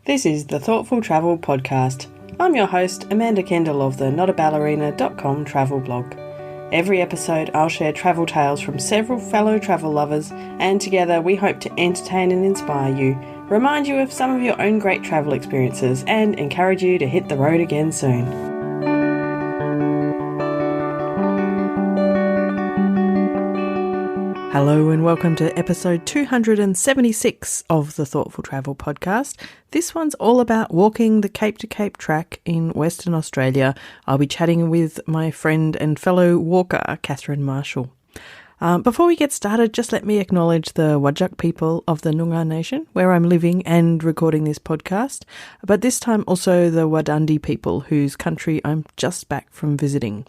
This is the Thoughtful Travel Podcast. I'm your host, Amanda Kendall of the notaballerina.com travel blog. Every episode I'll share travel tales from several fellow travel lovers, and together we hope to entertain and inspire you, remind you of some of your own great travel experiences, and encourage you to hit the road again soon. Hello and welcome to episode 276 of the Thoughtful Travel Podcast. This one's all about walking the Cape to Cape track in Western Australia. I'll be chatting with my friend and fellow walker, Catherine Marshall. Before we get started, just let me acknowledge the Whadjuk people of the Noongar Nation, where I'm living and recording this podcast, but this time also the Wadandi people, whose country I'm just back from visiting.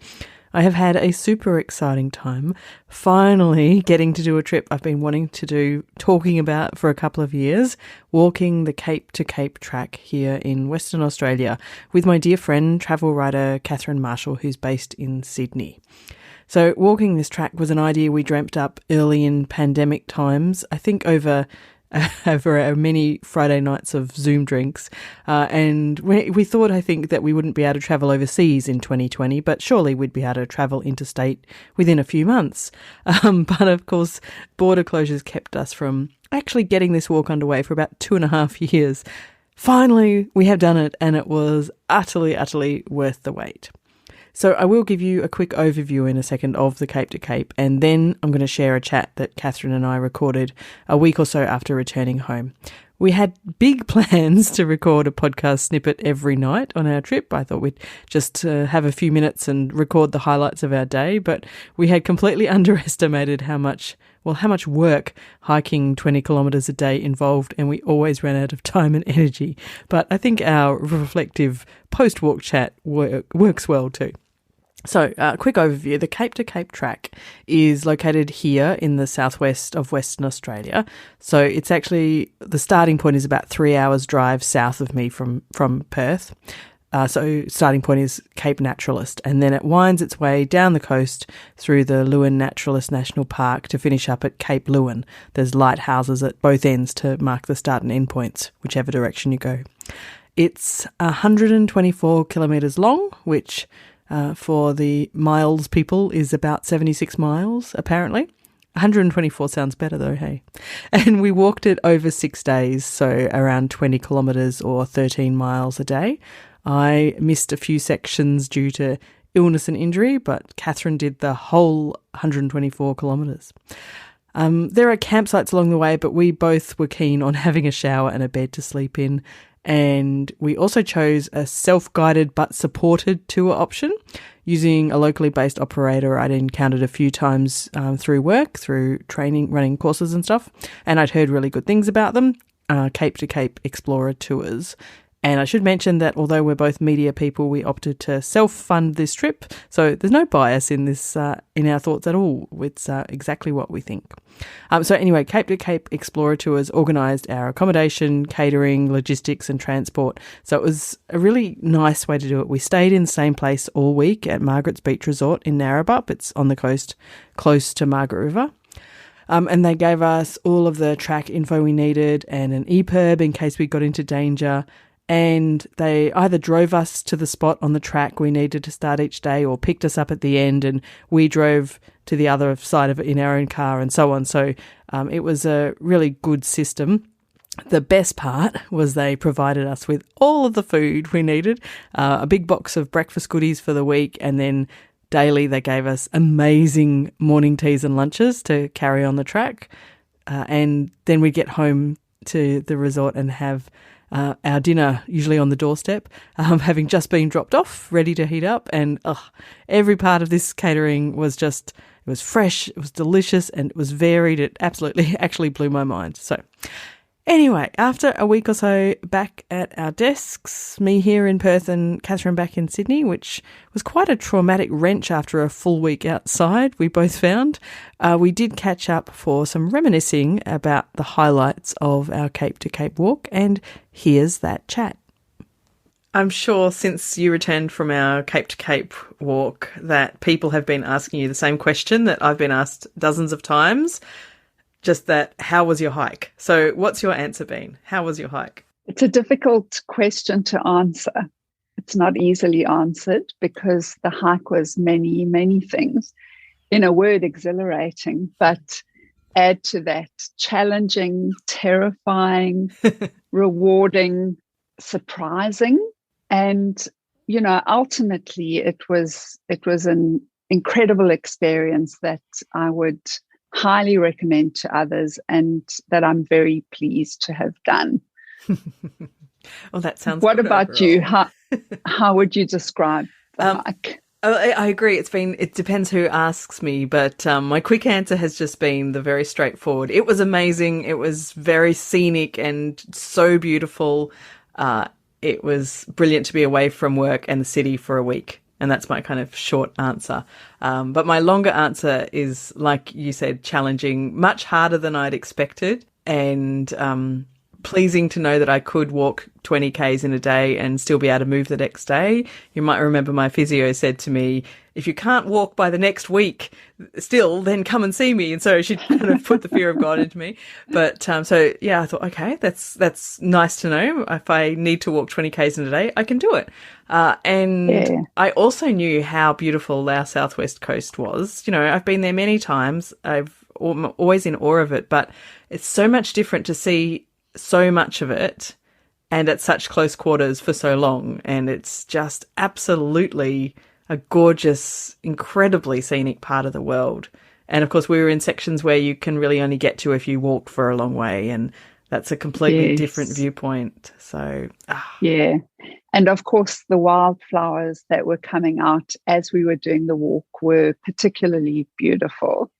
I have had a super exciting time finally getting to do a trip I've been wanting to do, talking about for a couple of years, walking the Cape to Cape track here in Western Australia with my dear friend, travel writer Catherine Marshall, who's based in Sydney. So walking this track was an idea we dreamt up early in pandemic times, I think over many Friday nights of Zoom drinks. And we thought, I think, that we wouldn't be able to travel overseas in 2020, but surely we'd be able to travel interstate within a few months. But of course, border closures kept us from actually getting this walk underway for about 2.5 years. Finally, we have done it, and it was utterly worth the wait. So I will give you a quick overview in a second of the Cape to Cape, and then I'm going to share a chat that Catherine and I recorded a week or so after returning home. We had big plans to record a podcast snippet every night on our trip. I thought we'd just have a few minutes and record the highlights of our day, but we had completely underestimated how much work hiking 20 kilometres a day involved, and we always ran out of time and energy. But I think our reflective post-walk chat works well too. So, quick overview. The Cape to Cape track is located here in the southwest of Western Australia. So it's actually, the starting point is about 3 hours drive south of me from Perth. So starting point is Cape Naturaliste, and then it winds its way down the coast through the Leeuwin Naturalist National Park to finish up at Cape Leeuwin. There's lighthouses at both ends to mark the start and end points, whichever direction you go. It's 124 kilometres long, which for the miles people is about 76 miles, apparently. 124 sounds better though, hey? And we walked it over 6 days, so around 20 kilometres or 13 miles a day. I missed a few sections due to illness and injury, but Catherine did the whole 124 kilometres. There are campsites along the way, but we both were keen on having a shower and a bed to sleep in. And we also chose a self-guided but supported tour option using a locally based operator I'd encountered a few times through work, through training, running courses and stuff. And I'd heard really good things about them, Cape to Cape Explorer Tours. And I should mention that although we're both media people, we opted to self-fund this trip. So there's no bias in this, in our thoughts at all. It's exactly what we think. So anyway, Cape to Cape Explorer Tours organised our accommodation, catering, logistics and transport. So it was a really nice way to do it. We stayed in the same place all week at Margaret's Beach Resort in Narrabeen. It's on the coast close to Margaret River. And they gave us all of the track info we needed and an EPIRB in case we got into danger. And they either drove us to the spot on the track we needed to start each day or picked us up at the end and we drove to the other side of it in our own car and so on. So it was a really good system. The best part was they provided us with all of the food we needed, a big box of breakfast goodies for the week, and then daily they gave us amazing morning teas and lunches to carry on the track. And then we'd get home to the resort and have our dinner usually on the doorstep, having just been dropped off, ready to heat up. And every part of this catering was just, it was fresh, it was delicious, and it was varied. It absolutely actually blew my mind. So anyway, after a week or so back at our desks, me here in Perth and Catherine back in Sydney, which was quite a traumatic wrench after a full week outside, we both found, we did catch up for some reminiscing about the highlights of our Cape to Cape walk, and here's that chat. I'm sure since you returned from our Cape to Cape walk that people have been asking you the same question that I've been asked dozens of times. Just that, how was your hike? So what's your answer been? How was your hike? It's a difficult question to answer. It's not easily answered because the hike was many, many things. In a word, exhilarating, but add to that challenging, terrifying, rewarding, surprising. And, ultimately it was an incredible experience that I would highly recommend to others and that I'm very pleased to have done. Well, that sounds What good about overall. you? How would you describe the hike? I agree. It depends who asks me, but my quick answer has just been the very straightforward. It was amazing. It was very scenic and so beautiful. It was brilliant to be away from work and the city for a week. And that's my kind of short answer. But my longer answer is, like you said, challenging, much harder than I'd expected, and pleasing to know that I could walk 20 Ks in a day and still be able to move the next day. You might remember my physio said to me, if you can't walk by the next week still, then come and see me. And so she kind of put the fear of God into me. But so, yeah, I thought, okay, that's nice to know. If I need to walk 20 Ks in a day, I can do it. I also knew how beautiful our southwest coast was. I've been there many times. I'm always in awe of it, but it's so much different to see so much of it and at such close quarters for so long. And it's just absolutely a gorgeous, incredibly scenic part of the world. And of course, we were in sections where you can really only get to if you walk for a long way. And that's a completely different viewpoint. So, yeah. And of course, the wildflowers that were coming out as we were doing the walk were particularly beautiful.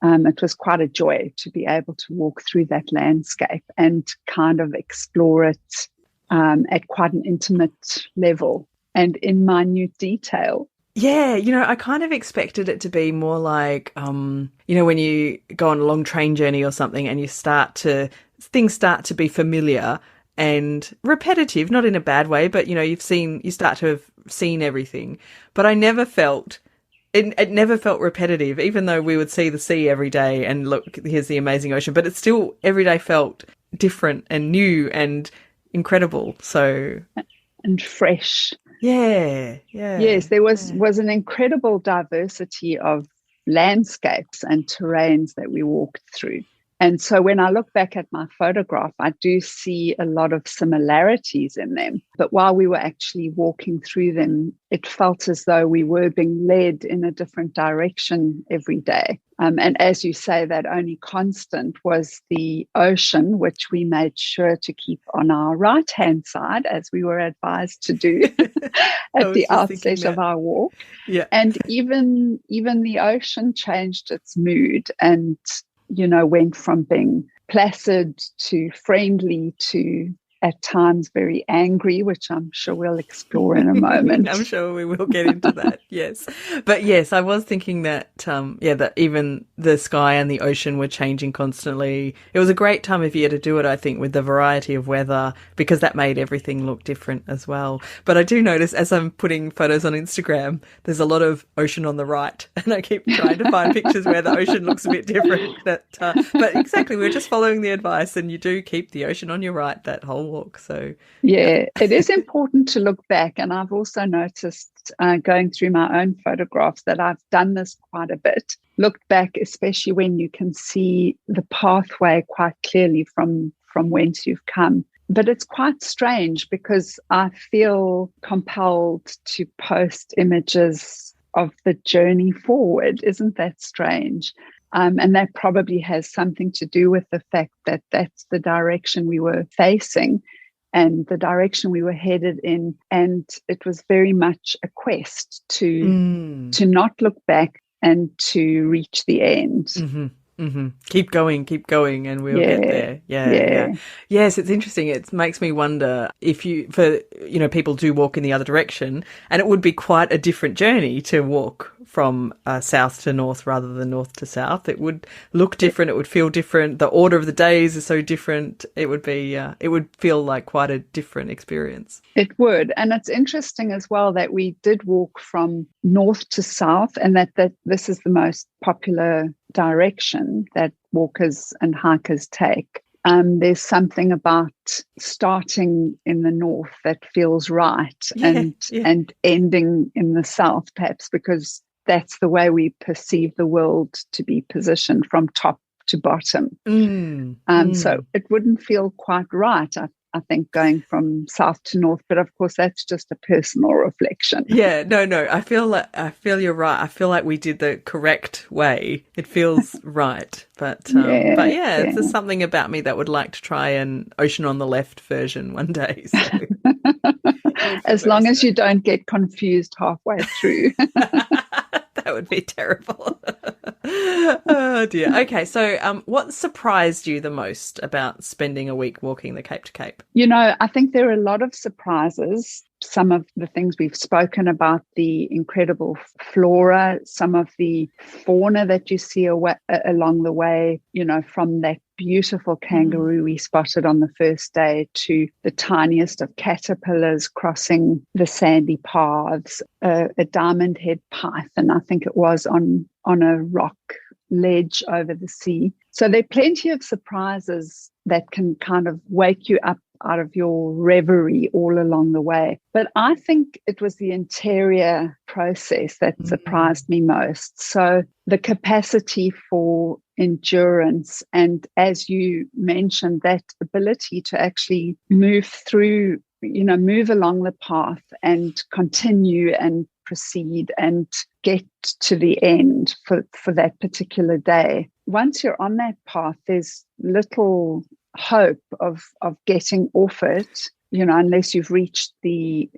It was quite a joy to be able to walk through that landscape and kind of explore it at quite an intimate level and in minute detail. Yeah, I kind of expected it to be more like, when you go on a long train journey or something and things start to be familiar and repetitive, not in a bad way, but, you start to have seen everything. But I never felt... It never felt repetitive, even though we would see the sea every day and look, here's the amazing ocean. But it still, every day felt different and new and incredible. So, and fresh. Yeah. Yes, there was an incredible diversity of landscapes and terrains that we walked through. And so when I look back at my photograph, I do see a lot of similarities in them. But while we were actually walking through them, it felt as though we were being led in a different direction every day. And as you say, that only constant was the ocean, which we made sure to keep on our right-hand side, as we were advised to do at the outset of our walk. Yeah. And even the ocean changed its mood and went from being placid to friendly to at times very angry, which I'm sure we'll explore in a moment. I'm sure we will get into that, yes. But yes, I was thinking that, that even the sky and the ocean were changing constantly. It was a great time of year to do it, I think, with the variety of weather, because that made everything look different as well. But I do notice as I'm putting photos on Instagram, there's a lot of ocean on the right, and I keep trying to find pictures where the ocean looks a bit different. But exactly, we're just following the advice, and you do keep the ocean on your right that whole walk. So yeah, it is important to look back, and I've also noticed going through my own photographs that I've done this quite a bit. Looked back, especially when you can see the pathway quite clearly from whence you've come. But it's quite strange because I feel compelled to post images of the journey forward. Isn't that strange? And that probably has something to do with the fact that that's the direction we were facing and the direction we were headed in. And it was very much a quest to not look back and to reach the end. Mm-hmm. Mm-hmm. Keep going, and we'll get there. Yeah. Yes, it's interesting. It makes me wonder if people do walk in the other direction, and it would be quite a different journey to walk from south to north rather than north to south. It would look different. It would feel different. The order of the days is so different. It would be. It would feel like quite a different experience. It would, and it's interesting as well that we did walk from north to south, and that this is the most popular direction that walkers and hikers take. there's something about starting in the north that feels right, and ending in the south, perhaps because that's the way we perceive the world to be positioned, from top to bottom. So it wouldn't feel quite right, I think, going from south to north, but of course that's just a personal reflection. Yeah, no, I feel you're right. I feel like we did the correct way. It feels right. But yeah, there's something about me that would like to try an ocean on the left version one day. So. As long as you don't get confused halfway through. That would be terrible. Oh dear. Okay, so what surprised you the most about spending a week walking the Cape to Cape? I think there are a lot of surprises. Some of the things we've spoken about, the incredible flora, some of the fauna that you see along the way, from that beautiful kangaroo we spotted on the first day to the tiniest of caterpillars crossing the sandy paths, a diamond head python, I think it was, on a rock ledge over the sea. So there are plenty of surprises that can kind of wake you up out of your reverie all along the way. But I think it was the interior process that surprised me most. So the capacity for endurance, and as you mentioned, that ability to actually move through, move along the path and continue and proceed and get to the end for that particular day. Once you're on that path, there's little hope of getting off it, unless you've reached the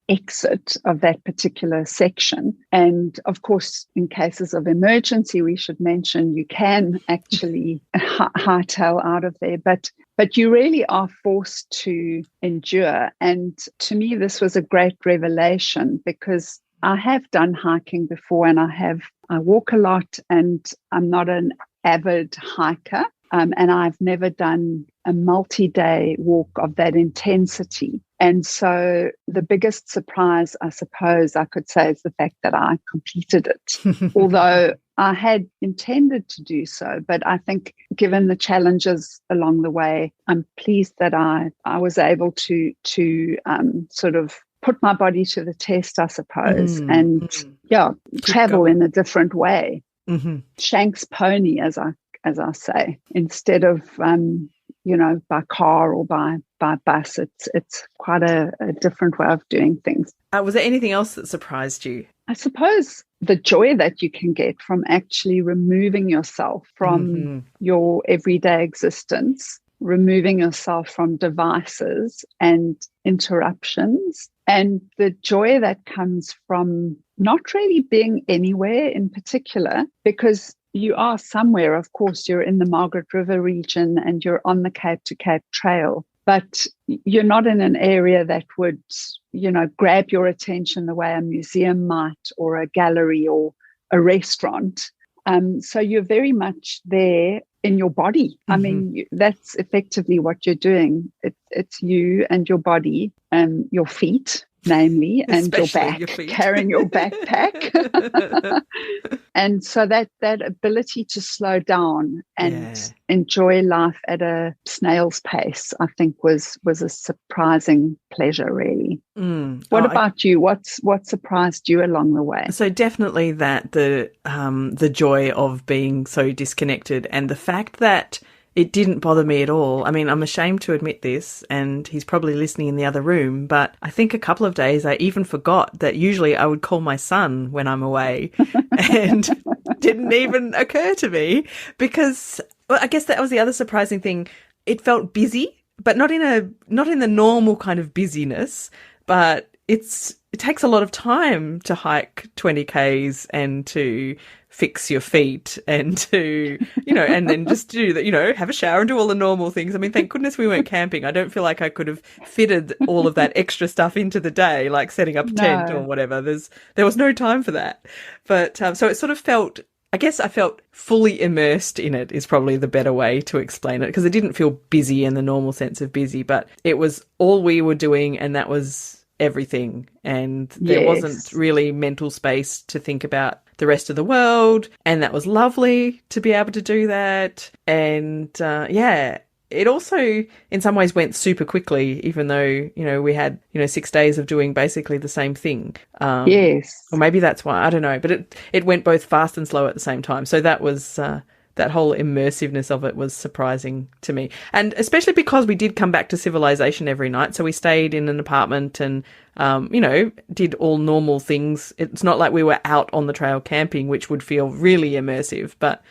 exit of that particular section. And of course, in cases of emergency, we should mention you can actually hightail out of there, but you really are forced to endure. And to me, this was a great revelation, because I have done hiking before, and I walk a lot, and I'm not an avid hiker. And I've never done a multi-day walk of that intensity. And so the biggest surprise, I suppose I could say, is the fact that I completed it, although I had intended to do so. But I think given the challenges along the way, I'm pleased that I was able to sort of put my body to the test, I suppose, and travel in a different way. Shanks pony, as I say, instead of by car or by bus. It's quite a different way of doing things. Was there anything else that surprised you? I suppose the joy that you can get from actually removing yourself from your everyday existence, removing yourself from devices and interruptions, and the joy that comes from not really being anywhere in particular, because you are somewhere. Of course, you're in the Margaret River region and you're on the Cape to Cape Trail, but you're not in an area that would, grab your attention the way a museum might, or a gallery or a restaurant. So you're very much there in your body. I mean, that's effectively what you're doing. It's you and your body, your feet, namely, and your back, carrying your backpack. And so that ability to slow down and enjoy life at a snail's pace, I think was a surprising pleasure, really. What about you? What surprised you along the way? So definitely that the joy of being so disconnected, and the fact that it didn't bother me at all. I mean, I'm ashamed to admit this, and he's probably listening in the other room, but I think a couple of days I even forgot that usually I would call my son when I'm away, and didn't even occur to me, because I guess that was the other surprising thing. It felt busy, but not in the normal kind of busyness, but it takes a lot of time to hike 20 Ks and to fix your feet and to, and then just do that, have a shower and do all the normal things. I mean, thank goodness we weren't camping. I don't feel like I could have fitted all of that extra stuff into the day, like setting up a tent or whatever. There was no time for that. But so it sort of felt, I guess I felt fully immersed in it is probably the better way to explain it, because it didn't feel busy in the normal sense of busy, but it was all we were doing, and that was everything. And there wasn't really mental space to think about the rest of the world. And that was lovely to be able to do that. And it also in some ways went super quickly, even though, we had, 6 days of doing basically the same thing. Yes. Or maybe that's why, I don't know, but it went both fast and slow at the same time. So that was, that whole immersiveness of it was surprising to me. And especially because we did come back to civilization every night. So we stayed in an apartment and, did all normal things. It's not like we were out on the trail camping, which would feel really immersive, but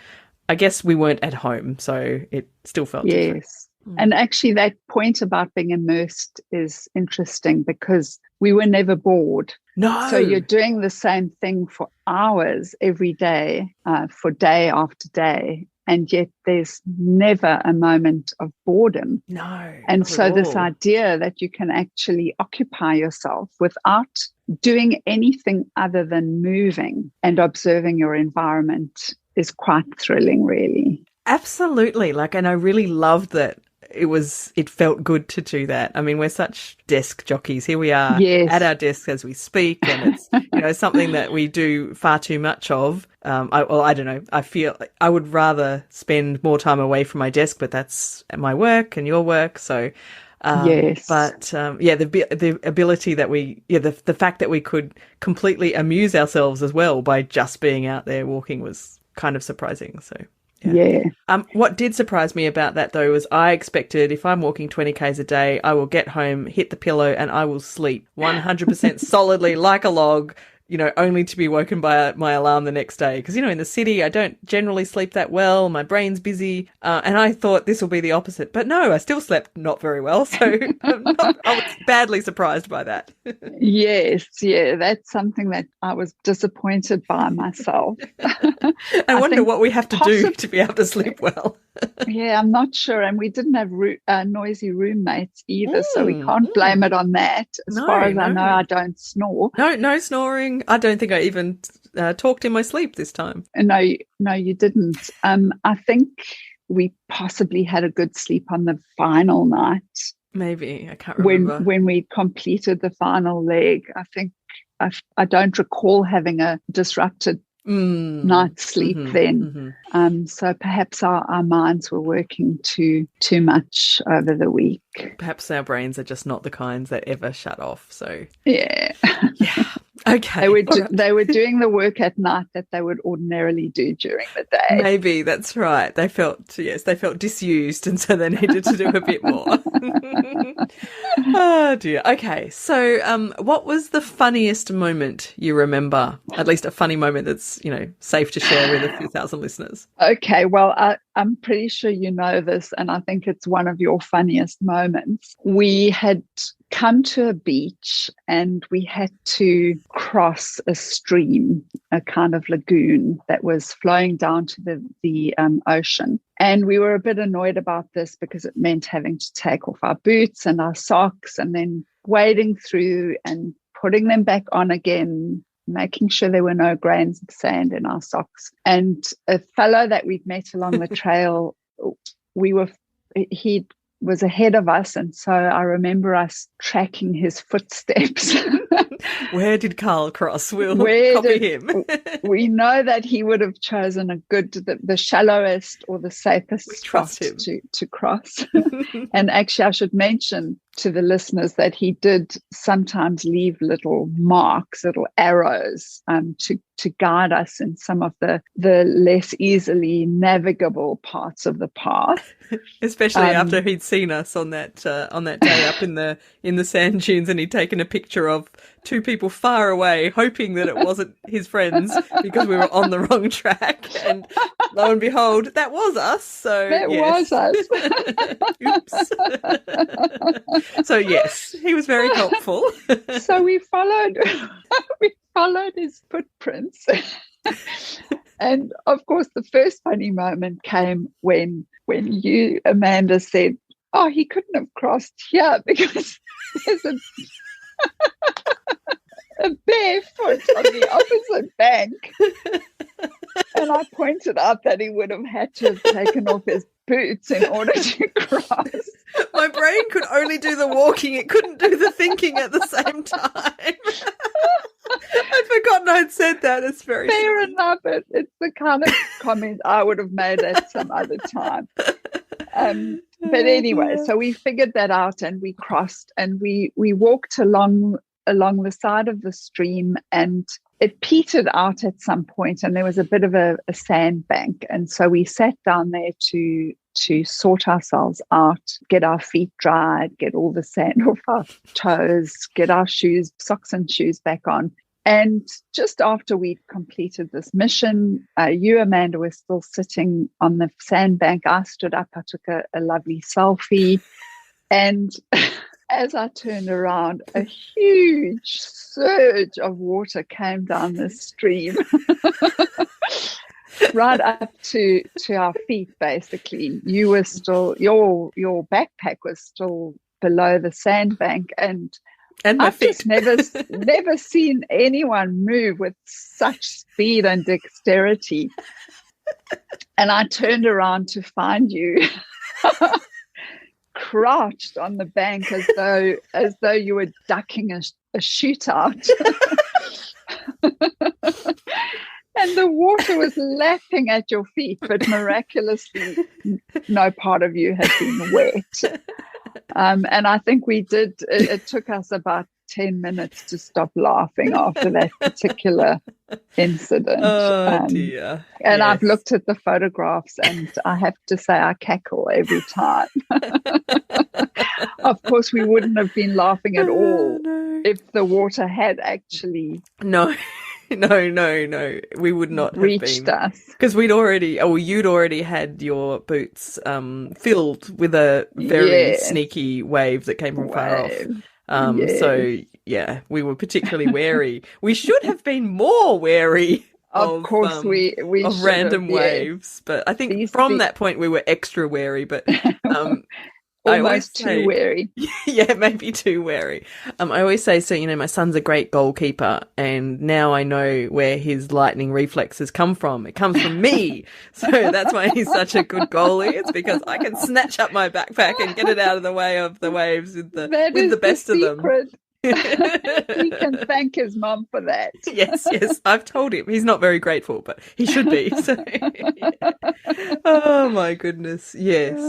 I guess we weren't at home, so it still felt different. Yes. And actually that point about being immersed is interesting because we were never bored. No. So you're doing the same thing for hours every day, for day after day, and yet there's never a moment of boredom. No. And so this idea that you can actually occupy yourself without doing anything other than moving and observing your environment is quite thrilling, really. Absolutely. And I really loved that it felt good to do that. I mean, we're such desk jockeys. Here we are at our desks as we speak, and it's, something that we do far too much of. I don't know. I feel I would rather spend more time away from my desk, but that's my work and your work. So, yes. But, the ability that the fact that we could completely amuse ourselves as well by just being out there walking was kind of surprising. So, yeah. What did surprise me about that, though, was I expected if I'm walking 20 Ks a day, I will get home, hit the pillow, and I will sleep 100% solidly like a log, only to be woken by my alarm the next day. Because, in the city, I don't generally sleep that well. My brain's busy. And I thought this will be the opposite. But no, I still slept not very well. So I was badly surprised by that. Yes, yeah, that's something that I was disappointed by myself. I wonder what we have to do to be able to sleep well. Yeah, I'm not sure. And we didn't have noisy roommates either, so we can't blame it on that. As far as I know, I don't snore. No snoring. I don't think I even talked in my sleep this time. No, you didn't. I think we possibly had a good sleep on the final night. Maybe. I can't remember. When we completed the final leg, I think I don't recall having a disrupted night's sleep then. So perhaps our minds were working too much over the week. Perhaps our brains are just not the kinds that ever shut off. So yeah. Okay. They were doing the work at night that they would ordinarily do during the day. Maybe, that's right. They felt disused, and so they needed to do a bit more. Oh dear. Okay. So what was the funniest moment you remember? At least a funny moment that's, safe to share with a few thousand listeners. Okay. Well, I'm pretty sure you know this, and I think it's one of your funniest moments. We had come to a beach and we had to cross a stream, a kind of lagoon that was flowing down to the ocean. And we were a bit annoyed about this because it meant having to take off our boots and our socks and then wading through and putting them back on again, making sure there were no grains of sand in our socks. And a fellow that we'd met along the trail, he was ahead of us, and so I remember us tracking his footsteps. Where did Carl cross? We'll copy him. We know that he would have chosen the shallowest or the safest spot to cross. And actually, I should mention to the listeners that he did sometimes leave little marks, little arrows, to guide us in some of the less easily navigable parts of the path. Especially after he'd seen us on that day up in the sand dunes, and he'd taken a picture of two people far away, hoping that it wasn't his friends because we were on the wrong track. And lo and behold, that was us. So that was us. Oops. So yes, he was very helpful. So we followed his footprints. And of course, the first funny moment came when you, Amanda, said, "Oh, he couldn't have crossed here because there's a bare foot on the opposite bank." And I pointed out that he would have had to have taken off his boots in order to cross. My brain could only do the walking. It couldn't do the thinking at the same time. I'd forgotten I'd said that. It's very fair enough. It's the kind of comment I would have made at some other time. But anyway, dear. so we figured that out and we crossed and we walked along the side of the stream, and it petered out at some point and there was a bit of a sandbank. And so we sat down there to sort ourselves out, get our feet dried, get all the sand off our toes, get our shoes, socks and shoes back on. And just after we'd completed this mission, you, Amanda, were still sitting on the sandbank. I stood up, I took a lovely selfie. And as I turned around, a huge surge of water came down the stream, right up to our feet, basically. You were still, your backpack was still below the sandbank, and my I've feet. just never seen anyone move with such speed and dexterity. And I turned around to find you crouched on the bank as though you were ducking a shootout. And the water was lapping at your feet, but miraculously no part of you had been wet. And I think we did, it took us about 10 minutes to stop laughing after that particular incident. Oh, dear. And Yes. I've looked at the photographs and I have to say I cackle every time. Of course, we wouldn't have been laughing at all if the water had actually No. We would not have reached us. Because you'd already had your boots filled with a very sneaky wave that came from far off. So, yeah, we were particularly wary. We should have been more wary of course, we of random waves. But I think from that point we were extra wary. But almost too wary. Yeah, maybe too wary. I always say, so, my son's a great goalkeeper, and now I know where his lightning reflexes come from. It comes from me. So that's why he's such a good goalie. It's because I can snatch up my backpack and get it out of the way of the waves with the best of them. He can thank his mum for that. Yes, I've told him. He's not very grateful, but he should be. So, yeah. Oh my goodness, yes.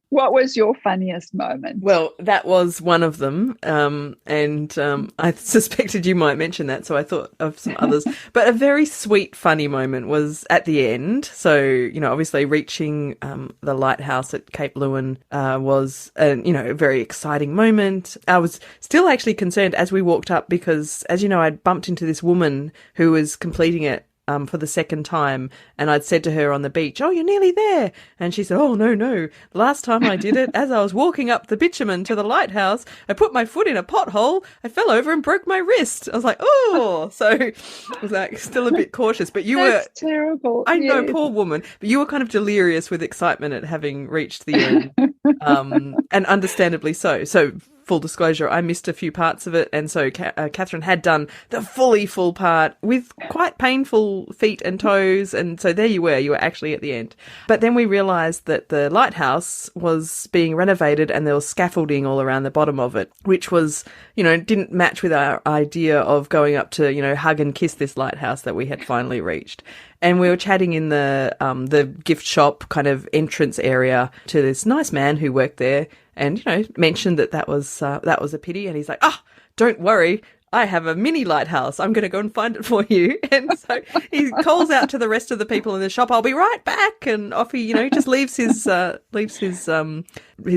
What was your funniest moment? Well, that was one of them, and I suspected you might mention that, so I thought of some others. But a very sweet, funny moment was at the end. So, obviously reaching the lighthouse at Cape Leeuwin was, a very exciting moment. I was still actually concerned as we walked up because, as you know, I'd bumped into this woman who was completing it for the second time, and I'd said to her on the beach, "Oh, you're nearly there." And she said, "Oh, no. Last time I did it, as I was walking up the bitumen to the lighthouse, I put my foot in a pothole, I fell over and broke my wrist." I was like, "Oh." So I was like, still a bit cautious. But That's terrible. I know, poor woman. But you were kind of delirious with excitement at having reached the end. And understandably so. So, full disclosure, I missed a few parts of it, and so Catherine had done the fully full part with quite painful feet and toes, and so there you were actually at the end. But then we realised that the lighthouse was being renovated and there was scaffolding all around the bottom of it, which was, didn't match with our idea of going up to, hug and kiss this lighthouse that we had finally reached. And we were chatting in the gift shop kind of entrance area to this nice man who worked there, and mentioned that was a pity. And he's like, don't worry, I have a mini lighthouse. I'm going to go and find it for you. And so he calls out to the rest of the people in the shop, "I'll be right back." And off he, just leaves his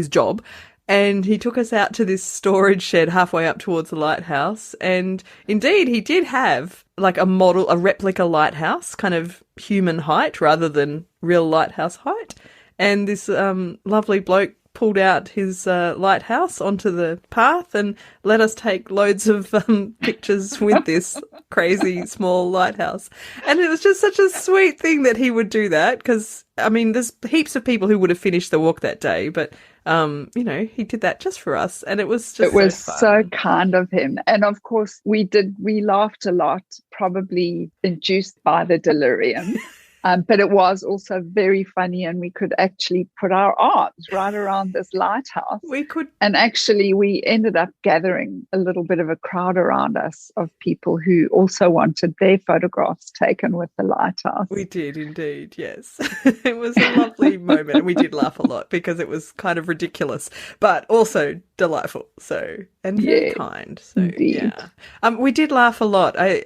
job. And he took us out to this storage shed halfway up towards the lighthouse. And indeed, he did have like a replica lighthouse, kind of human height rather than real lighthouse height. And this lovely bloke pulled out his lighthouse onto the path and let us take loads of pictures with this crazy small lighthouse. And it was just such a sweet thing that he would do that, because, there's heaps of people who would have finished the walk that day, but he did that just for us, and it was so kind of him. And of course we laughed a lot, probably induced by the delirium. But it was also very funny, and we could actually put our arms right around this lighthouse. We could. And actually, we ended up gathering a little bit of a crowd around us of people who also wanted their photographs taken with the lighthouse. We did indeed, yes. It was a lovely moment, and we did laugh a lot because it was kind of ridiculous, but also delightful. So, and very kind. So, indeed. yeah. We did laugh a lot. I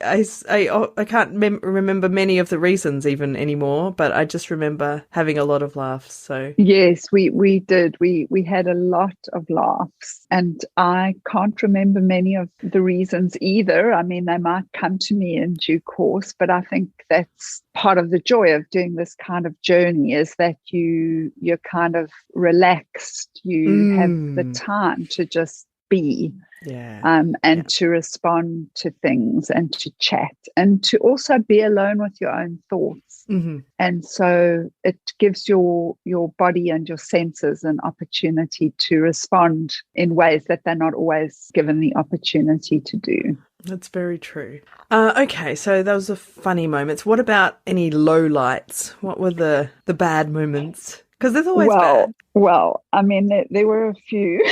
can't remember many of the reasons even anymore, but I just remember having a lot of laughs. So yes, we did. We had a lot of laughs, and I can't remember many of the reasons either. I mean, they might come to me in due course, but I think that's part of the joy of doing this kind of journey, is that you're kind of relaxed. You have the time to just be. To respond to things and to chat and to also be alone with your own thoughts. And so it gives your body and your senses an opportunity to respond in ways that they're not always given the opportunity to do. That's very true. Okay, so those are funny moments. What about any low lights? What were the bad moments? Because there's always bad. Well, I mean, there were a few.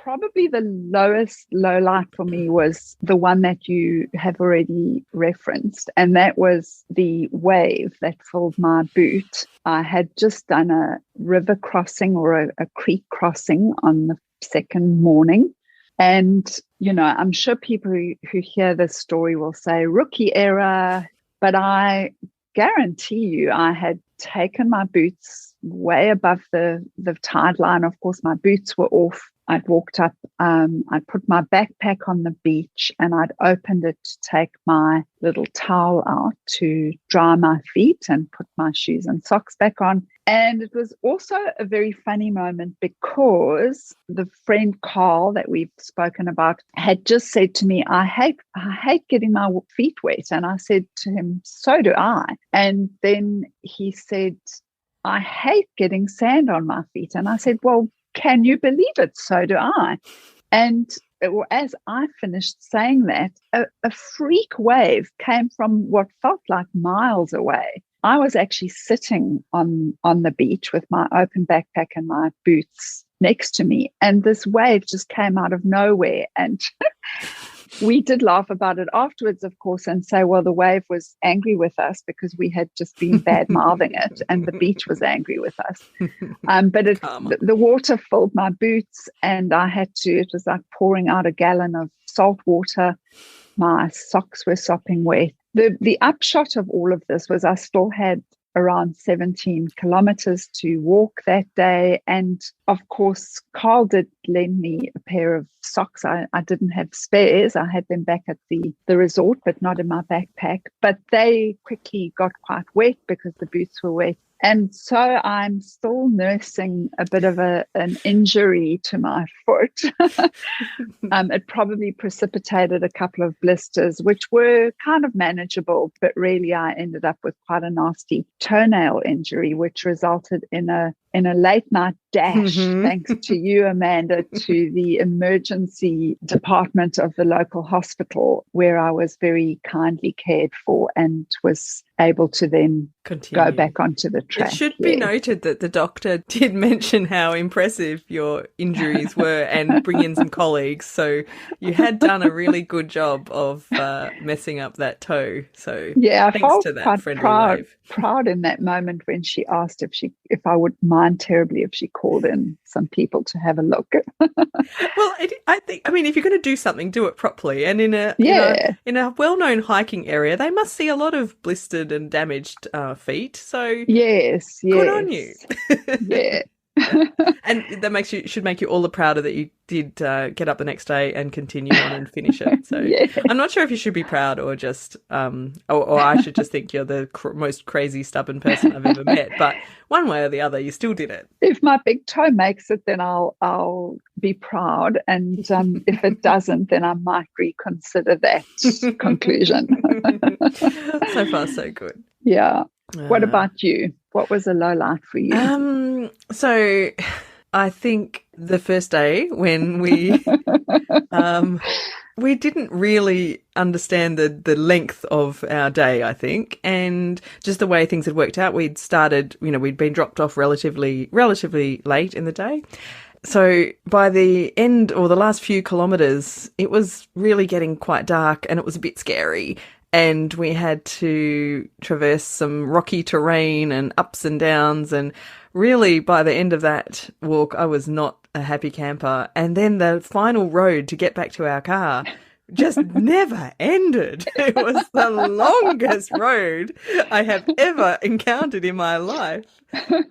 Probably the lowest low light for me was the one that you have already referenced, and that was the wave that filled my boot. I had just done a river crossing or a creek crossing on the second morning. And, you know, I'm sure people who hear this story will say rookie error, but I guarantee you I had taken my boots way above the tide line. Of course, my boots were off. I'd walked up, I'd put my backpack on the beach, and I'd opened it to take my little towel out to dry my feet and put my shoes and socks back on. And it was also a very funny moment because the friend Carl that we've spoken about had just said to me, I hate getting my feet wet. And I said to him, so do I. And then he said, I hate getting sand on my feet. And I said, well, can you believe it? So do I. And as I finished saying that, a freak wave came from what felt like miles away. I was actually sitting on the beach with my open backpack and my boots next to me, and this wave just came out of nowhere. And we did laugh about it afterwards, of course, and say, well, the wave was angry with us because we had just been bad-mouthing it, and the beach was angry with us. But the water filled my boots, and it was like pouring out a gallon of salt water. My socks were sopping wet. The upshot of all of this was I still had around 17 kilometers to walk that day. And of course, Carl did lend me a pair of socks. I didn't have spares. I had them back at the resort, but not in my backpack. But they quickly got quite wet because the boots were wet. And so I'm still nursing a bit of an injury to my foot. It probably precipitated a couple of blisters, which were kind of manageable, but really I ended up with quite a nasty toenail injury, which resulted in a late night dash, thanks to you, Amanda, to the emergency department of the local hospital, where I was very kindly cared for and was able to then go back onto the track. It should be noted that the doctor did mention how impressive your injuries were and bring in some colleagues. So you had done a really good job of messing up that toe. So yeah, thanks I felt to that quite friendly wave. Proud in that moment when she asked if I would mind terribly if she called in some people to have a look. Well, I mean, if you're going to do something, do it properly. And in a well-known hiking area, they must see a lot of blistered and damaged feet. So yes, good on you. Yeah. And that should make you all the prouder that you did get up the next day and continue on and finish it. So yeah. I'm not sure if you should be proud or just, or I should just think you're the most crazy, stubborn person I've ever met. But one way or the other, you still did it. If my big toe makes it, then I'll be proud, and if it doesn't, then I might reconsider that conclusion. So far, so good. Yeah. What about you? What was a low light for you? So I think the first day when we we didn't really understand the length of our day, I think, and just the way things had worked out. We'd started, we'd been dropped off relatively late in the day. So by the end or the last few kilometres, it was really getting quite dark and it was a bit scary. And we had to traverse some rocky terrain and ups and downs. And really, by the end of that walk, I was not a happy camper. And then the final road to get back to our car just never ended. It was the longest road I have ever encountered in my life. So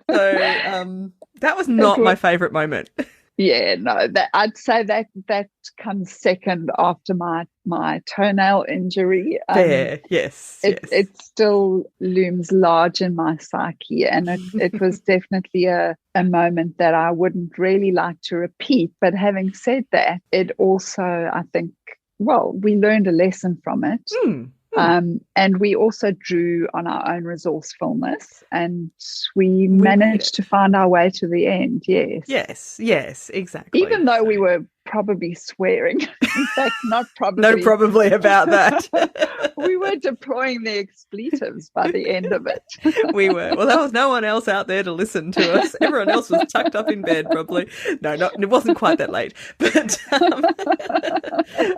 that was not my favourite moment. Yeah, no, I'd say that comes second after my toenail injury. Yes. It still looms large in my psyche, and it was definitely a moment that I wouldn't really like to repeat. But having said that, it also, I think, we learned a lesson from it. And we also drew on our own resourcefulness, and we managed to find our way to the end. Yes, exactly. Even though we were probably swearing. In fact, not probably. No, probably about that. We were deploying the expletives by the end of it. We were. Well, there was no one else out there to listen to us. Everyone else was tucked up in bed, probably. No, it wasn't quite that late.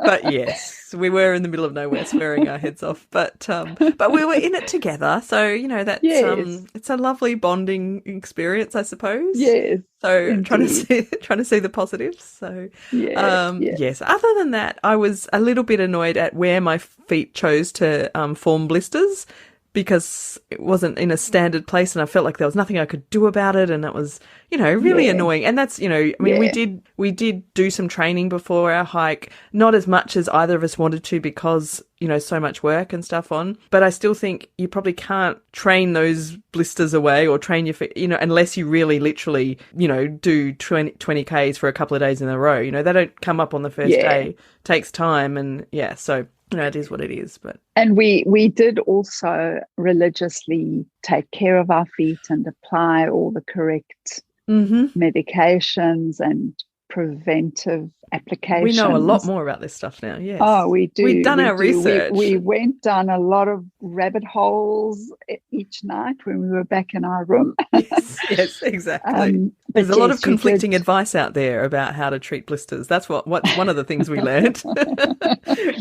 But yes, we were in the middle of nowhere swearing our heads off. But we were in it together. So, that's it's a lovely bonding experience, I suppose. Yes. So trying to see the positives. So yes. Other than that, I was a little bit annoyed at where my feet chose to form blisters, because it wasn't in a standard place, and I felt like there was nothing I could do about it, and that was really annoying. And that's we did do some training before our hike, not as much as either of us wanted to, because so much work and stuff on. But I still think you probably can't train those blisters away or train your feet, unless you really literally, do 20 Ks for a couple of days in a row. They don't come up on the first day. It takes time, and so it is what it is. And we did also religiously take care of our feet and apply all the correct medications and preventive applications. We know a lot more about this stuff now, yes. Oh, we do. We've done our research. We went down a lot of rabbit holes each night when we were back in our room. Yes, exactly. There's a lot of conflicting advice out there about how to treat blisters. That's what's one of the things we learned.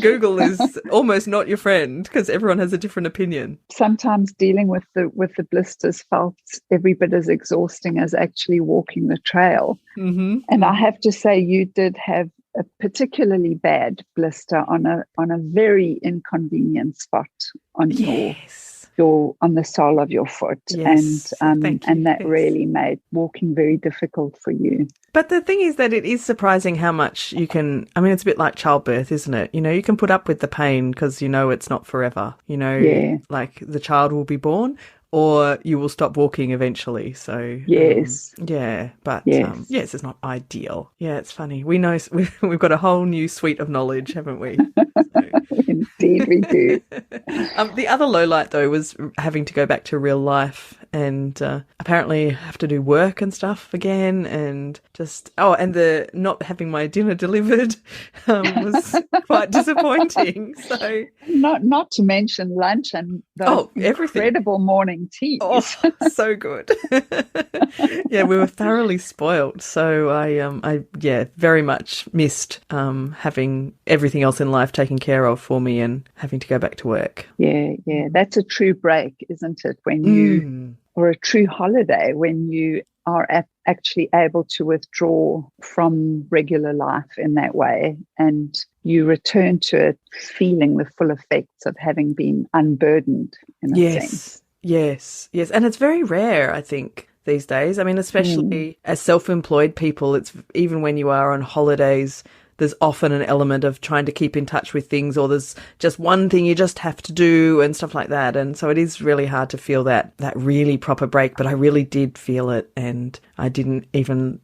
Google is almost not your friend, because everyone has a different opinion. Sometimes dealing with the blisters felt every bit as exhausting as actually walking the trail. Mm-hmm. And I have to say, you did have a particularly bad blister on a very inconvenient spot on on the sole of your foot. Yes, and that really made walking very difficult for you. But the thing is that it is surprising how much you can, it's a bit like childbirth, isn't it? You can put up with the pain because it's not forever, like the child will be born, or you will stop walking eventually. So yes, but yes, it's not ideal. Yeah, it's funny. We know we've got a whole new suite of knowledge, haven't we? So. Indeed, we do. The other low light though was having to go back to real life, and apparently have to do work and stuff again, and and the not having my dinner delivered was quite disappointing. So not to mention lunch and the incredible morning tea. Oh, so good. Yeah, we were thoroughly spoiled. So I very much missed having everything else in life taken care of for me and having to go back to work. Yeah, that's a true break, isn't it? When you or a true holiday, when you are actually able to withdraw from regular life in that way, and you return to it feeling the full effects of having been unburdened in a sense. Yes. And it's very rare, I think, these days. Especially as self-employed people, it's even when you are on holidays, there's often an element of trying to keep in touch with things, or there's just one thing you just have to do and stuff like that. And so it is really hard to feel that really proper break, but I really did feel it, and I didn't even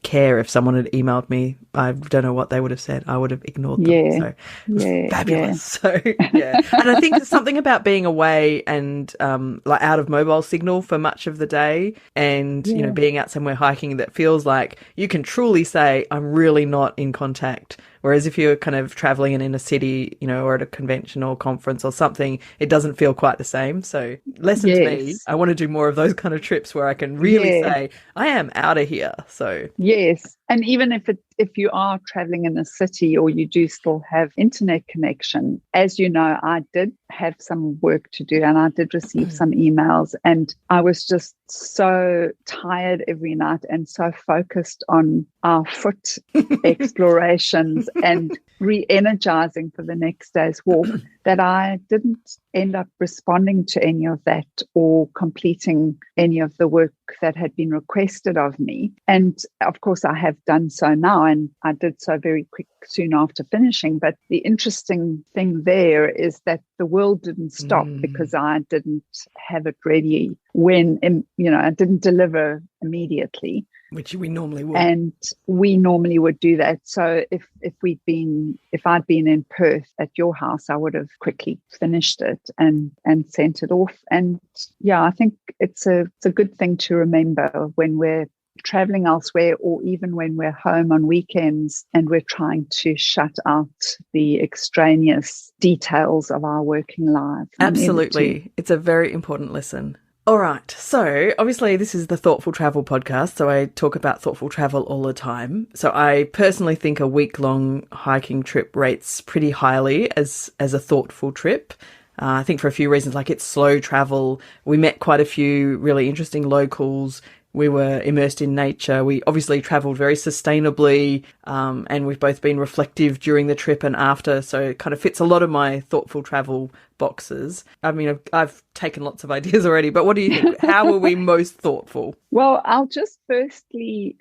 care if someone had emailed me. I don't know what they would have said. I would have ignored them. Yeah. So it was fabulous. Yeah. So, yeah. And I think something about being away and like out of mobile signal for much of the day, and, being out somewhere hiking that feels like you can truly say, I'm really not in contact impact. Whereas if you're kind of traveling in a city, you know, or at a convention or conference or something, it doesn't feel quite the same. So lesson to me, I want to do more of those kind of trips where I can really say, I am out of here. So yes. And even if you are traveling in a city or you do still have internet connection, as you know, I did have some work to do and I did receive some emails, and I was just so tired every night and so focused on our foot explorations and re-energizing for the next day's walk that I didn't end up responding to any of that or completing any of the work that had been requested of me. And of course, I have done so now, and I did so very quick soon after finishing. But the interesting thing there is that the world didn't stop because I didn't have it ready when, you know, I didn't deliver immediately. Which we normally would. And we normally would do that. So if I'd been in Perth at your house, I would have quickly finished it and sent it off. And yeah, I think it's a good thing to remember when we're traveling elsewhere, or even when we're home on weekends and we're trying to shut out the extraneous details of our working lives. Absolutely. It's a very important lesson. All right. So obviously this is the Thoughtful Travel podcast. So I talk about thoughtful travel all the time. So I personally think a week-long hiking trip rates pretty highly as a thoughtful trip. I think for a few reasons, like it's slow travel. We met quite a few really interesting locals. We were immersed in nature. We obviously travelled very sustainably, and we've both been reflective during the trip and after, so it kind of fits a lot of my thoughtful travel boxes. I mean, I've taken lots of ideas already, but what do you think? How were we most thoughtful? Well, I'll just firstly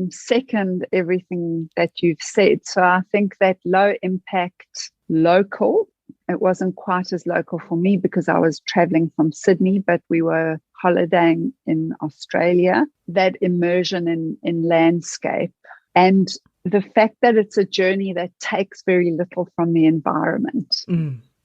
second everything that you've said. So I think that low impact, local. It wasn't quite as local for me because I was traveling from Sydney, but we were holidaying in Australia. That immersion in landscape and the fact that it's a journey that takes very little from the environment.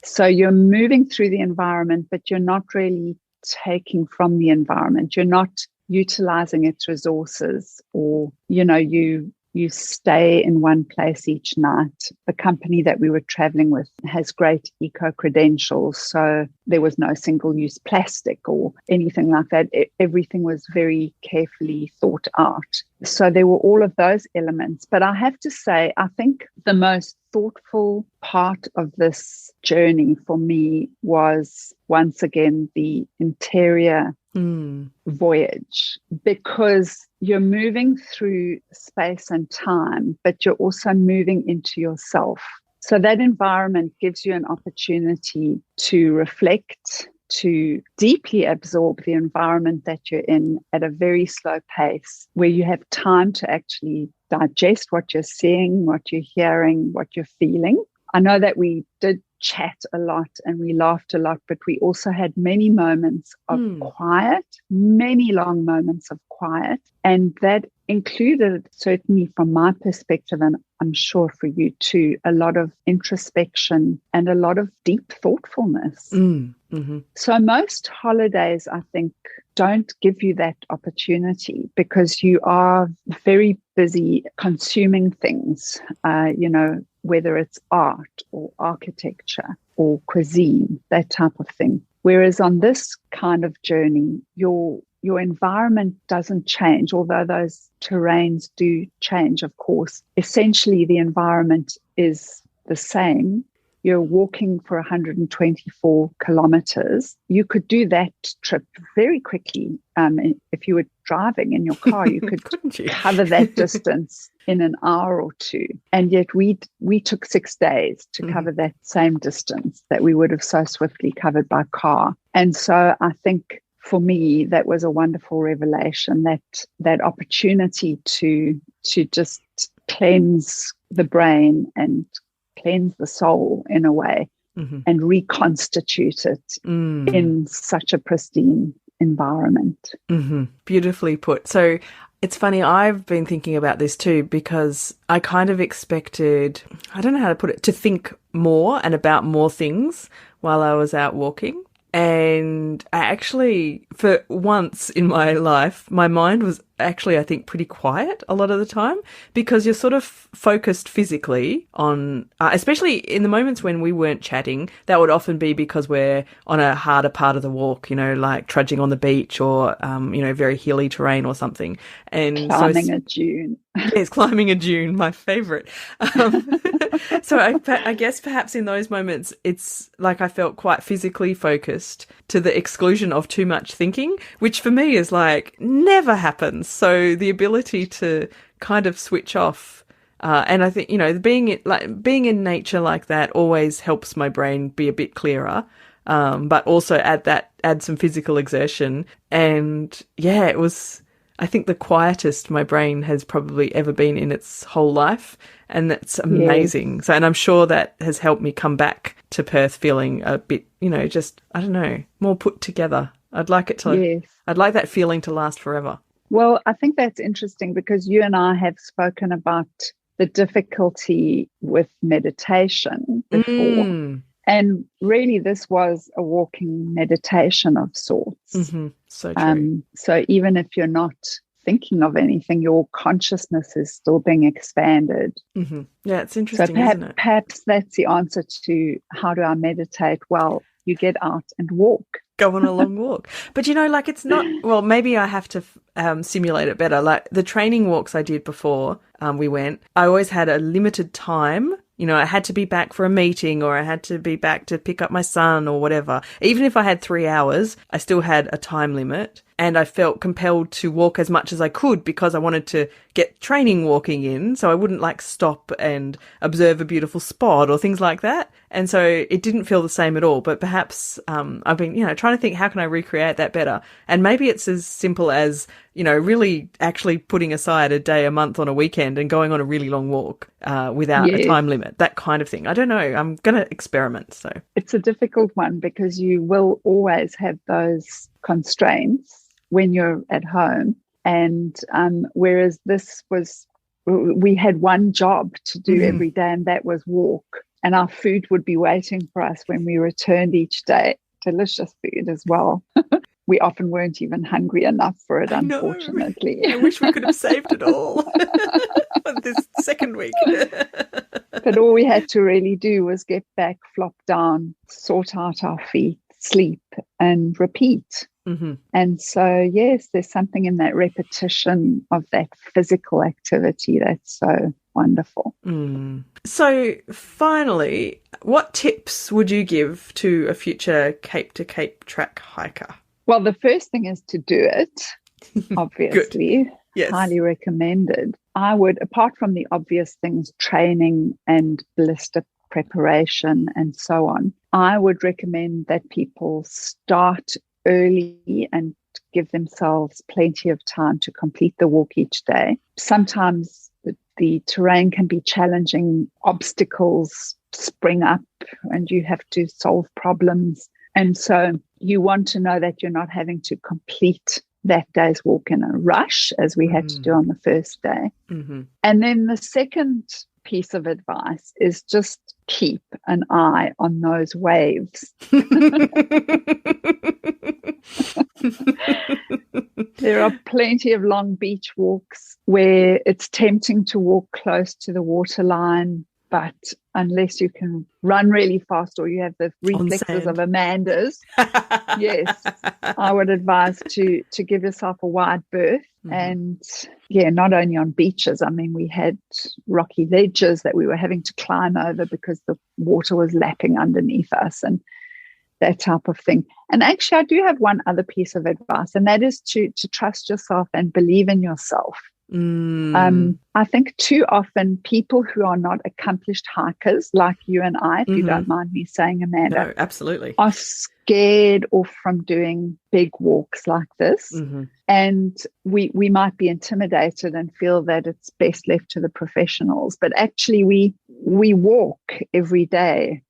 So you're moving through the environment, but you're not really taking from the environment. You're not utilizing its resources, or, you know, you stay in one place each night. The company that we were traveling with has great eco-credentials, so there was no single-use plastic or anything like that. Everything was very carefully thought out. So there were all of those elements. But I have to say, I think the most thoughtful part of this journey for me was, once again, the interior voyage, because you're moving through space and time, but you're also moving into yourself. So that environment gives you an opportunity to reflect, to deeply absorb the environment that you're in at a very slow pace, where you have time to actually digest what you're seeing, what you're hearing, what you're feeling. I know that we did chat a lot and we laughed a lot, but we also had many moments of quiet, many long moments of quiet. And that included, certainly from my perspective, and I'm sure for you too, a lot of introspection and a lot of deep thoughtfulness. So most holidays, I think, don't give you that opportunity because you are very busy consuming things, you know, whether it's art or architecture or cuisine, that type of thing. Whereas on this kind of journey, your environment doesn't change, although those terrains do change, of course. Essentially, the environment is the same. You're walking for 124 kilometers. You could do that trip very quickly. If you were driving in your car, you could cover that distance in an hour or two. And yet we took 6 days to cover that same distance that we would have so swiftly covered by car. And so I think for me, that was a wonderful revelation, that opportunity to just cleanse the brain and cleanse the soul in a way and reconstitute it in such a pristine environment. Beautifully put. So it's funny, I've been thinking about this too, because I kind of expected, I don't know how to put it, to think more and about more things while I was out walking. And I actually, for once in my life, my mind was actually, I think, pretty quiet a lot of the time, because you're sort of focused physically on, especially in the moments when we weren't chatting, that would often be because we're on a harder part of the walk, you know, like trudging on the beach or, you know, very hilly terrain or something. And climbing a dune. Yes, climbing a dune, my favourite. So I guess perhaps in those moments, it's like I felt quite physically focused to the exclusion of too much thinking, which for me is like never happens. So the ability to kind of switch off, and I think, you know, being in nature like that always helps my brain be a bit clearer. But also add some physical exertion, and yeah, it was, I think, the quietest my brain has probably ever been in its whole life. And that's amazing. Yes. So, and I'm sure that has helped me come back to Perth feeling a bit, you know, just, I don't know, more put together. I'd like that feeling to last forever. Well, I think that's interesting because you and I have spoken about the difficulty with meditation before. And really, this was a walking meditation of sorts. Mm-hmm. So true. So even if you're not thinking of anything, your consciousness is still being expanded. Mm-hmm. Yeah, it's interesting, isn't it? Perhaps that's the answer to how do I meditate? Well, you get out and walk. Go on a long walk. But, you know, like it's not, well, maybe I have to simulate it better. Like the training walks I did before we went, I always had a limited time. You know, I had to be back for a meeting, or I had to be back to pick up my son or whatever. Even if I had 3 hours, I still had a time limit. And I felt compelled to walk as much as I could because I wanted to get training walking in, so I wouldn't like stop and observe a beautiful spot or things like that. And so it didn't feel the same at all. But perhaps I've been, you know, trying to think, how can I recreate that better? And maybe it's as simple as, you know, really actually putting aside a day a month on a weekend and going on a really long walk without a time limit, that kind of thing. I don't know. I'm going to experiment. So it's a difficult one because you will always have those constraints when you're at home. And whereas this was, we had one job to do every day, and that was walk. And our food would be waiting for us when we returned each day. Delicious food as well. We often weren't even hungry enough for it, unfortunately. I wish we could have saved it all for this second week. But all we had to really do was get back, flop down, sort out our feet, sleep, and repeat. Mm-hmm. And so, yes, there's something in that repetition of that physical activity that's so wonderful. So finally, what tips would you give to a future Cape to Cape track hiker? Well, the first thing is to do it, obviously. Yes. Highly recommended. I would, apart from the obvious things, training and blister preparation and so on, I would recommend that people start early and give themselves plenty of time to complete the walk each day. Sometimes the terrain can be challenging, obstacles spring up and you have to solve problems. And so you want to know that you're not having to complete that day's walk in a rush, as we had to do on the first day. Mm-hmm. And then the second piece of advice is just keep an eye on those waves. There are plenty of long beach walks where it's tempting to walk close to the waterline, but unless you can run really fast or you have the reflexes of Amanda's, yes, I would advise to give yourself a wide berth. Mm-hmm. And yeah, not only on beaches. I mean, we had rocky ledges that we were having to climb over because the water was lapping underneath us and that type of thing. And actually, I do have one other piece of advice, and that is to trust yourself and believe in yourself. I think too often people who are not accomplished hikers like you and I, if you don't mind me saying, Amanda, no, absolutely, are scared off from doing big walks like this. And we might be intimidated and feel that it's best left to the professionals. But actually, we walk every day.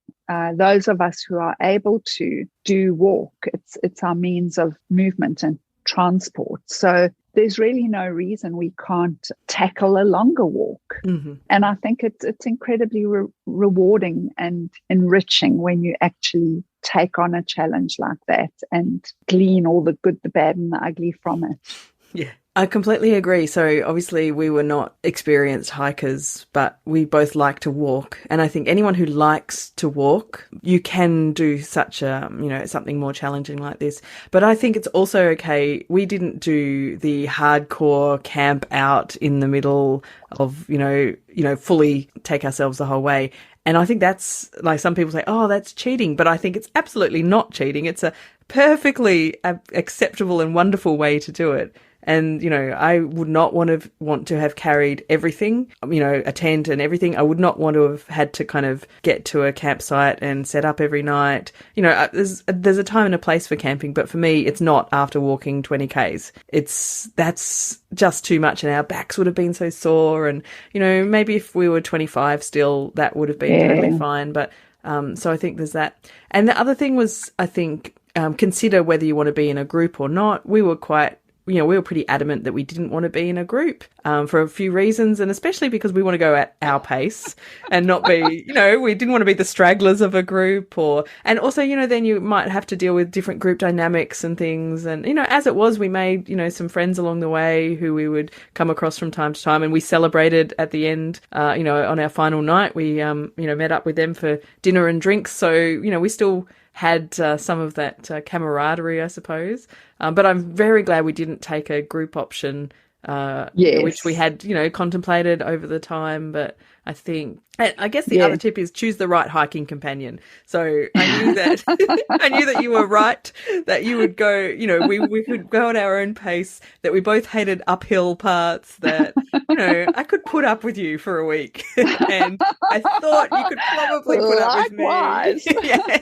Those of us who are able to do walk, it's our means of movement and transport. So there's really no reason we can't tackle a longer walk. And I think it's incredibly rewarding and enriching when you actually take on a challenge like that and glean all the good, the bad, and the ugly from it. Yeah, I completely agree. So obviously we were not experienced hikers, but we both like to walk. And I think anyone who likes to walk, you can do such a, something more challenging like this. But I think it's also okay. We didn't do the hardcore camp out in the middle of, fully take ourselves the whole way. And I think that's, like, some people say, oh, that's cheating. But I think it's absolutely not cheating. It's a perfectly acceptable and wonderful way to do it. And, I would not want to have carried everything, a tent and everything. I would not want to have had to kind of get to a campsite and set up every night. There's a time and a place for camping, but for me, it's not after walking 20 Ks. That's just too much, and our backs would have been so sore. And, maybe if we were 25 still, that would have been totally fine. But, so I think there's that. And the other thing was, I think, consider whether you want to be in a group or not. We were we were pretty adamant that we didn't want to be in a group for a few reasons, and especially because we want to go at our pace and not be, we didn't want to be the stragglers of a group, and also, then you might have to deal with different group dynamics and things. And, as it was, we made, some friends along the way who we would come across from time to time, and we celebrated at the end, on our final night, we, met up with them for dinner and drinks. So, we still had some of that camaraderie, I suppose. But I'm very glad we didn't take a group option, which we had, contemplated over the time. But I guess the other tip is choose the right hiking companion. So I knew that you were right, that you would go, we could go at our own pace, that we both hated uphill parts, that, I could put up with you for a week. And I thought you could probably put up with me. Yeah.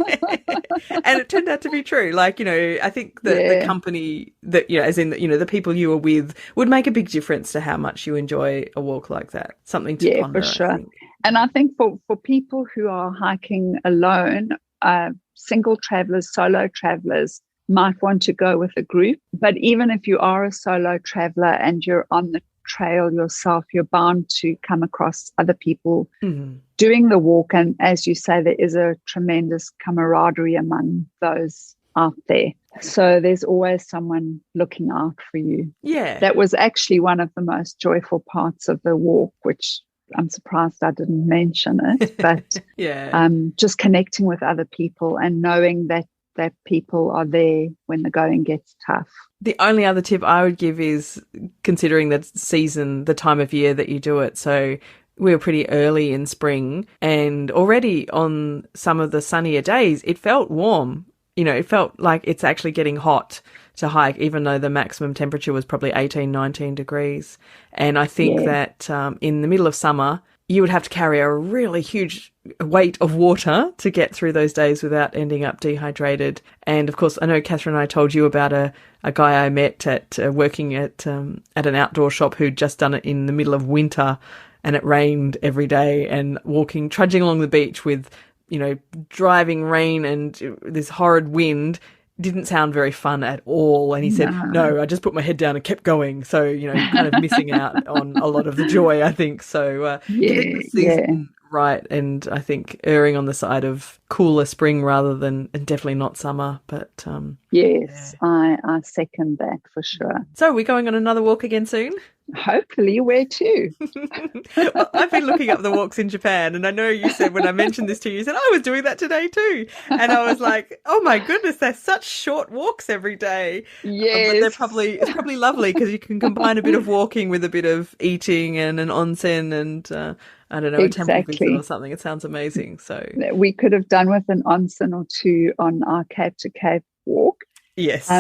And it turned out to be true. Like, I think that the company that, as in, the people you were with would make a big difference to how much you enjoy a walk like that. Something to ponder, for sure. I think. And I think for people who are hiking alone, single travelers, solo travelers might want to go with a group. But even if you are a solo traveler and you're on the trail yourself, you're bound to come across other people doing the walk. And as you say, there is a tremendous camaraderie among those out there. So there's always someone looking out for you. Yeah. That was actually one of the most joyful parts of the walk, which I'm surprised I didn't mention it, but just connecting with other people and knowing that people are there when the going gets tough. The only other tip I would give is considering the season, the time of year that you do it. So we were pretty early in spring, and already on some of the sunnier days, it felt warm. It felt like it's actually getting hot to hike, even though the maximum temperature was probably 18, 19 degrees. And I think that in the middle of summer, you would have to carry a really huge weight of water to get through those days without ending up dehydrated. And of course, I know Catherine and I told you about a guy I met at working at an outdoor shop who'd just done it in the middle of winter, and it rained every day, and trudging along the beach with, driving rain and this horrid wind didn't sound very fun at all. And he said, no, I just put my head down and kept going. So, you're kind of missing out on a lot of the joy, I think. So getting the season right, and I think erring on the side of cooler spring rather than, and definitely not summer. But I second that for sure. So we're going on another walk again soon? Hopefully, where to? Well, I've been looking up the walks in Japan, and I know you said, when I mentioned this to you, you said, I was doing that today too. And I was like, oh my goodness, they're such short walks every day. Yes. But it's probably lovely because you can combine a bit of walking with a bit of eating and an onsen and, I don't know, a temple visit or something. It sounds amazing. So we could have done with an onsen or two on our Cape to Cape walk. Yes.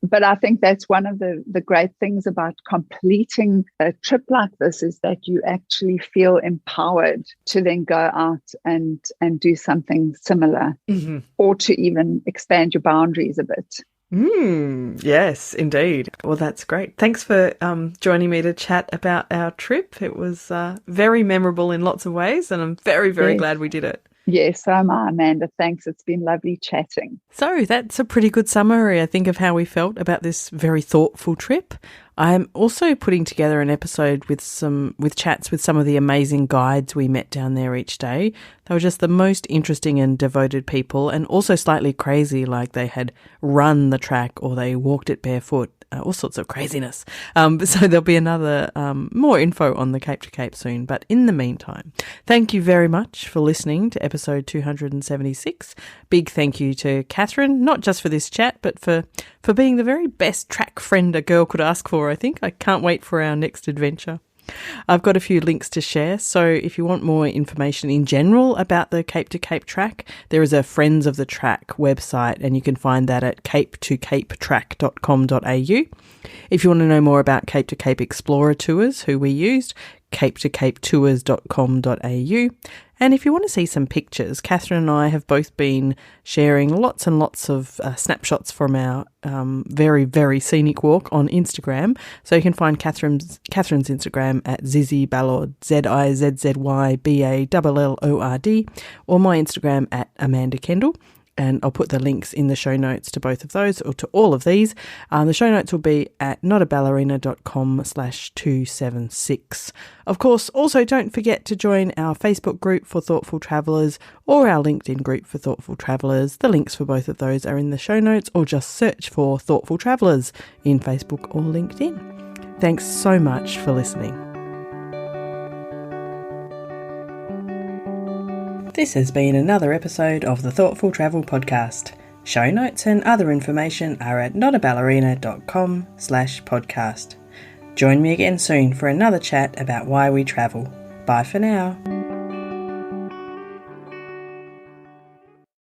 But I think that's one of the great things about completing a trip like this, is that you actually feel empowered to then go out and do something similar, or to even expand your boundaries a bit. Yes, indeed. Well, that's great. Thanks for joining me to chat about our trip. It was very memorable in lots of ways, and I'm very, very glad we did it. Yes, so am I, Amanda. Thanks. It's been lovely chatting. So that's a pretty good summary, I think, of how we felt about this very thoughtful trip. I'm also putting together an episode with chats with some of the amazing guides we met down there each day. They were just the most interesting and devoted people, and also slightly crazy, like they had run the track or they walked it barefoot. All sorts of craziness. So there'll be another more info on the Cape to Cape soon. But in the meantime, thank you very much for listening to episode 276. Big thank you to Catherine, not just for this chat, but for being the very best track friend a girl could ask for, I think. I can't wait for our next adventure. I've got a few links to share, so if you want more information in general about the Cape to Cape track, there is a Friends of the Track website, and you can find that at capetocapetrack.com.au. If you want to know more about Cape to Cape Explorer tours, who we used, capetocapetours.com.au. And if you want to see some pictures, Catherine and I have both been sharing lots and lots of snapshots from our very, very scenic walk on Instagram. So you can find Catherine's Instagram at Zizzy Ballord, ZIZZYBALLORD, or my Instagram at Amanda Kendall. And I'll put the links in the show notes to both of those, or to all of these. The show notes will be at notaballerina.com/276. Of course, also don't forget to join our Facebook group for Thoughtful Travellers or our LinkedIn group for Thoughtful Travellers. The links for both of those are in the show notes, or just search for Thoughtful Travellers in Facebook or LinkedIn. Thanks so much for listening. This has been another episode of the Thoughtful Travel Podcast. Show notes and other information are at notaballerina.com/podcast. Join me again soon for another chat about why we travel. Bye for now.